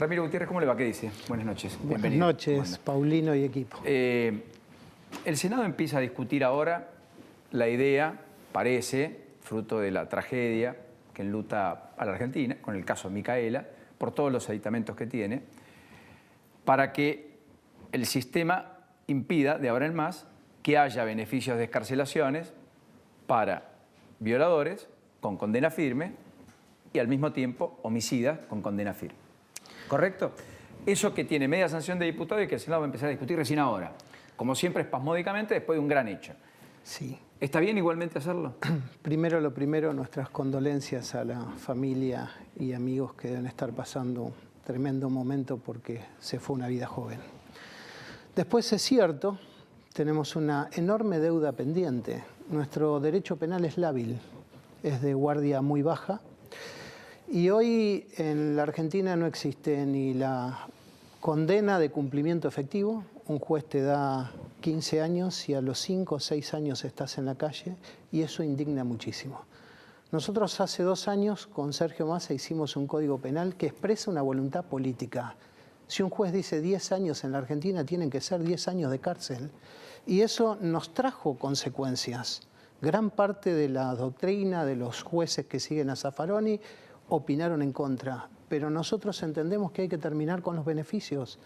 Ramiro Gutiérrez, ¿cómo le va? ¿Qué dice? Buenas noches. Buenas noches, Paulino y equipo. El Senado empieza a discutir ahora la idea, parece, fruto de la tragedia que enluta a la Argentina, con el caso Micaela, por todos los aditamentos que tiene, para que el sistema impida, de ahora en más, que haya beneficios de excarcelaciones para violadores con condena firme y al mismo tiempo homicidas con condena firme. ¿Correcto? Eso que tiene media sanción de diputados y que el Senado va a empezar a discutir recién ahora. Como siempre, espasmódicamente, después de un gran hecho. Sí. ¿Está bien igualmente hacerlo? Primero lo primero, nuestras condolencias a la familia y amigos que deben estar pasando un tremendo momento porque se fue una vida joven. Después es cierto, tenemos una enorme deuda pendiente. Nuestro derecho penal es lábil, es de guardia muy baja. Y hoy en la Argentina no existe ni la condena de cumplimiento efectivo. Un juez te da 15 años y a los 5 o 6 años estás en la calle y eso indigna muchísimo. Nosotros hace 2 años con Sergio Massa hicimos un código penal que expresa una voluntad política. Si un juez dice 10 años en la Argentina, tienen que ser 10 años de cárcel. Y eso nos trajo consecuencias. Gran parte de la doctrina de los jueces que siguen a Zaffaroni opinaron en contra, pero nosotros entendemos que hay que terminar con los beneficios.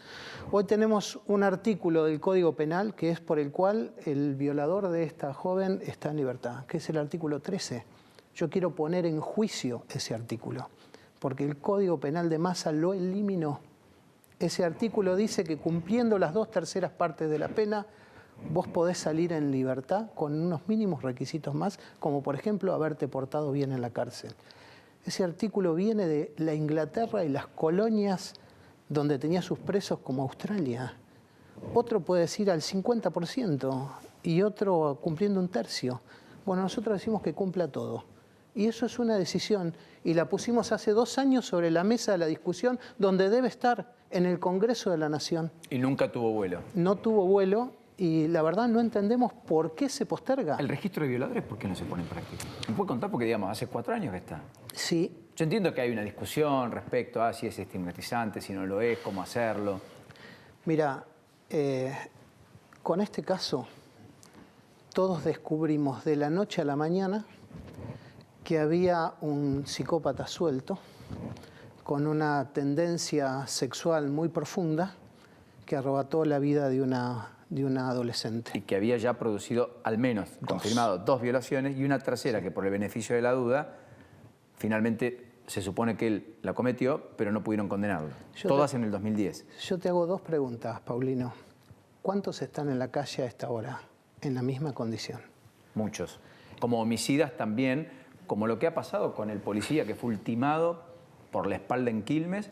Hoy tenemos un artículo del Código Penal que es por el cual el violador de esta joven está en libertad, que es el artículo 13. Yo quiero poner en juicio ese artículo, porque el Código Penal de Massa lo eliminó. Ese artículo dice que cumpliendo las 2/3 partes de la pena, vos podés salir en libertad con unos mínimos requisitos más, como por ejemplo haberte portado bien en la cárcel. Ese artículo viene de la Inglaterra y las colonias donde tenía sus presos como Australia. Otro puede decir al 50% y otro cumpliendo 1/3. Bueno, nosotros decimos que cumpla todo. Y eso es una decisión y la pusimos hace 2 años sobre la mesa de la discusión donde debe estar, en el Congreso de la Nación. Y nunca tuvo vuelo. No tuvo vuelo. Y la verdad no entendemos por qué se posterga. ¿El registro de violadores por qué no se pone en práctica? ¿Me puede contar? Porque, digamos, hace 4 años que está. Sí. Yo entiendo que hay una discusión respecto a si es estigmatizante, si no lo es, cómo hacerlo. Mira, con este caso, todos descubrimos de la noche a la mañana que había un psicópata suelto con una tendencia sexual muy profunda que arrebató la vida de una adolescente. Y que había ya producido, al menos, confirmado, 2 violaciones y una tercera que por el beneficio de la duda, finalmente se supone que él la cometió, pero no pudieron condenarlo. Todas en el 2010. Yo te hago 2 preguntas, Paulino. ¿Cuántos están en la calle a esta hora en la misma condición? Muchos. Como homicidas también, como lo que ha pasado con el policía que fue ultimado por la espalda en Quilmes,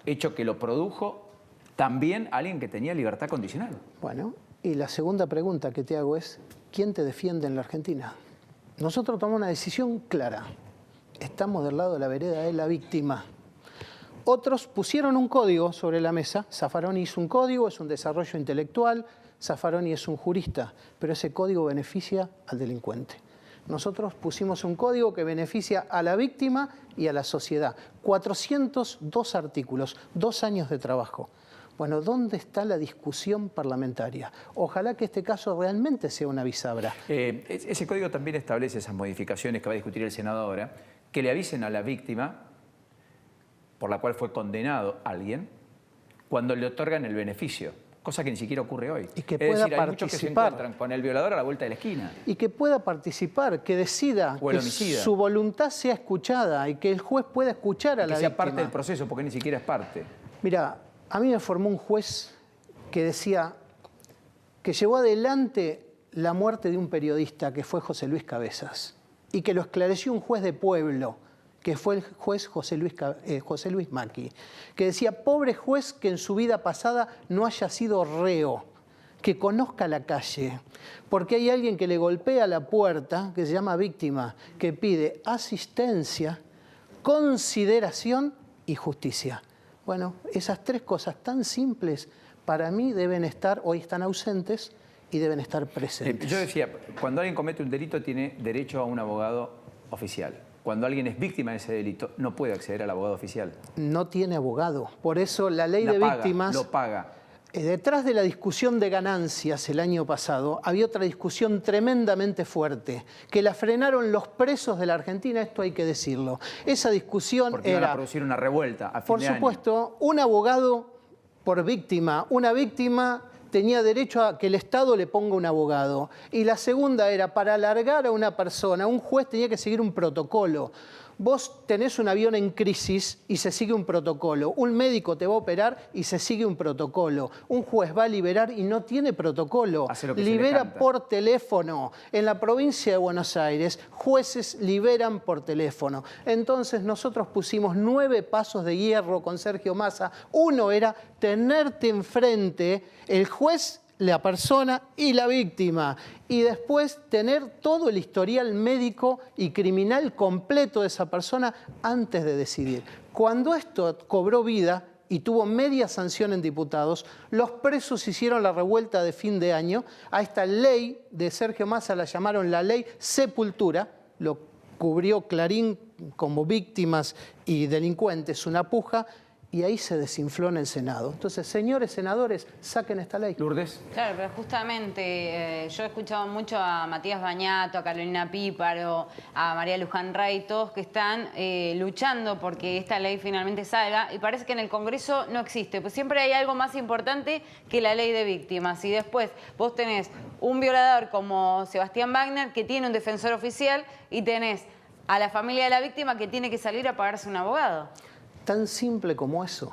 hecho que lo produjo también alguien que tenía libertad condicional. Bueno, y la segunda pregunta que te hago es, ¿quién te defiende en la Argentina? Nosotros tomamos una decisión clara. Estamos del lado de la vereda de la víctima. Otros pusieron un código sobre la mesa. Zaffaroni hizo un código, es un desarrollo intelectual. Zaffaroni es un jurista, pero ese código beneficia al delincuente. Nosotros pusimos un código que beneficia a la víctima y a la sociedad. 402 artículos, 2 años de trabajo. Bueno, ¿dónde está la discusión parlamentaria? Ojalá que este caso realmente sea una bisagra. Ese código también establece esas modificaciones que va a discutir el Senado ahora, que le avisen a la víctima por la cual fue condenado alguien cuando le otorgan el beneficio, cosa que ni siquiera ocurre hoy. Y que pueda participar. Hay muchos que se encuentran con el violador a la vuelta de la esquina. Y que pueda participar, que decida, que su voluntad sea escuchada y que el juez pueda escuchar a la víctima. Que sea parte del proceso, porque ni siquiera es parte. Mira, a mí me formó un juez que decía que llevó adelante la muerte de un periodista que fue José Luis Cabezas y que lo esclareció un juez de pueblo, que fue el juez José Luis Macchi, que decía, pobre juez que en su vida pasada no haya sido reo, que conozca la calle, porque hay alguien que le golpea la puerta, que se llama víctima, que pide asistencia, consideración y justicia. Bueno, esas 3 cosas tan simples para mí deben estar, hoy están ausentes y deben estar presentes. Yo decía, cuando alguien comete un delito tiene derecho a un abogado oficial. cuando alguien es víctima de ese delito, no puede acceder al abogado oficial. No tiene abogado. Por eso la ley de víctimas... Lo paga. Detrás de la discusión de ganancias el año pasado, había otra discusión tremendamente fuerte, que la frenaron los presos de la Argentina, esto hay que decirlo. Esa discusión porque era... iban a producir una revuelta a fin Por de año. supuesto, un abogado por víctima. Una víctima tenía derecho a que el Estado le ponga un abogado. Y la segunda era, para alargar a una persona, un juez tenía que seguir un protocolo. Vos tenés un avión en crisis y se sigue un protocolo. Un médico te va a operar y se sigue un protocolo. Un juez va a liberar y no tiene protocolo. Libera por teléfono. En la provincia de Buenos Aires, jueces liberan por teléfono. Entonces nosotros pusimos 9 pasos de hierro con Sergio Massa. Uno era tenerte enfrente, el juez, la persona y la víctima, y después tener todo el historial médico y criminal completo de esa persona antes de decidir. Cuando esto cobró vida y tuvo media sanción en diputados, los presos hicieron la revuelta de fin de año. A esta ley de Sergio Massa la llamaron la ley Sepultura, lo cubrió Clarín como víctimas y delincuentes, una puja, y ahí se desinfló en el Senado. Entonces, señores senadores, saquen esta ley. Lourdes. Claro, pero justamente yo he escuchado mucho a Matías Bañato, a Carolina Píparo, a María Luján Rey, todos que están luchando porque esta ley finalmente salga, y parece que en el Congreso no existe, pues siempre hay algo más importante que la ley de víctimas. Y después vos tenés un violador como Sebastián Wagner, que tiene un defensor oficial, y tenés a la familia de la víctima que tiene que salir a pagarse un abogado. Tan simple como eso.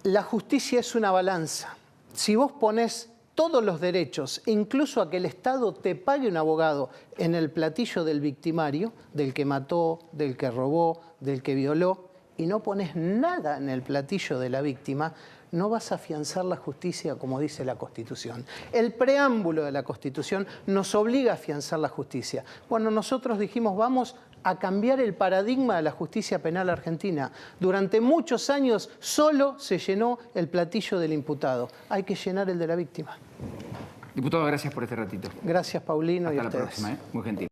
La justicia es una balanza. Si vos ponés todos los derechos, incluso a que el Estado te pague un abogado en el platillo del victimario, del que mató, del que robó, del que violó, y no pones nada en el platillo de la víctima, no vas a afianzar la justicia como dice la Constitución. El preámbulo de la Constitución nos obliga a afianzar la justicia. Bueno, nosotros dijimos, vamos a cambiar el paradigma de la justicia penal argentina. Durante muchos años solo se llenó el platillo del imputado. Hay que llenar el de la víctima. Diputado, gracias por este ratito. Gracias, Paulino. Hasta y a la ustedes. próxima, muy gentil.